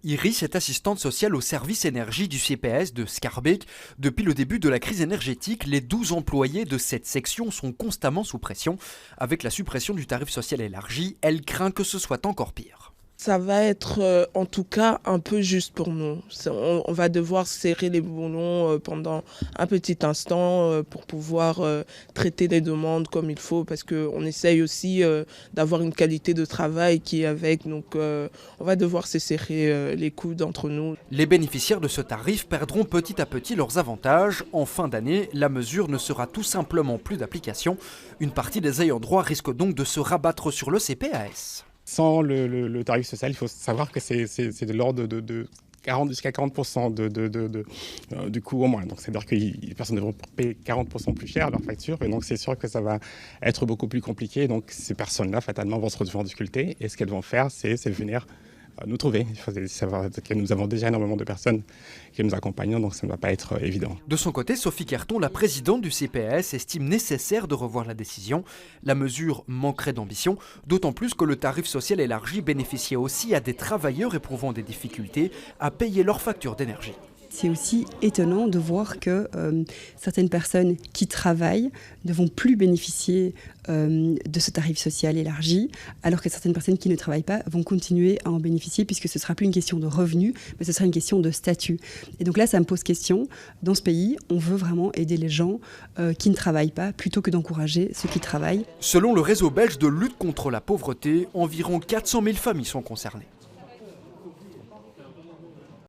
Iris est assistante sociale au service énergie du CPS de Schaerbeek. Depuis le début de la crise énergétique, les 12 employés de cette section sont constamment sous pression. Avec la suppression du tarif social élargi, elle craint que ce soit encore pire. Ça va être en tout cas un peu juste pour nous. On va devoir serrer les boulons pendant un petit instant pour pouvoir traiter les demandes comme il faut, parce qu'on essaye aussi d'avoir une qualité de travail qui est avec. Donc on va devoir se serrer les coudes entre nous. Les bénéficiaires de ce tarif perdront petit à petit leurs avantages. En fin d'année, la mesure ne sera tout simplement plus d'application. Une partie des ayants droit risque donc de se rabattre sur le CPAS. Sans le tarif social, il faut savoir que c'est de l'ordre de 40 jusqu'à 40% du coût au moins. Donc c'est-à-dire que les personnes devront payer 40% plus cher leur facture, et donc c'est sûr que ça va être beaucoup plus compliqué. Donc ces personnes-là, fatalement, vont se retrouver en difficulté, et ce qu'elles vont faire, c'est venir nous trouver. Il faut savoir que nous avons déjà énormément de personnes qui nous accompagnent, donc ça ne va pas être évident. De son côté, Sophie Carton, la présidente du CPS, estime nécessaire de revoir la décision. La mesure manquerait d'ambition, d'autant plus que le tarif social élargi bénéficiait aussi à des travailleurs éprouvant des difficultés à payer leurs factures d'énergie. C'est aussi étonnant de voir que certaines personnes qui travaillent ne vont plus bénéficier de ce tarif social élargi, alors que certaines personnes qui ne travaillent pas vont continuer à en bénéficier, puisque ce ne sera plus une question de revenus, mais ce sera une question de statut. Et donc là, ça me pose question. Dans ce pays, on veut vraiment aider les gens qui ne travaillent pas, plutôt que d'encourager ceux qui travaillent. Selon le réseau belge de lutte contre la pauvreté, environ 400 000 familles sont concernées.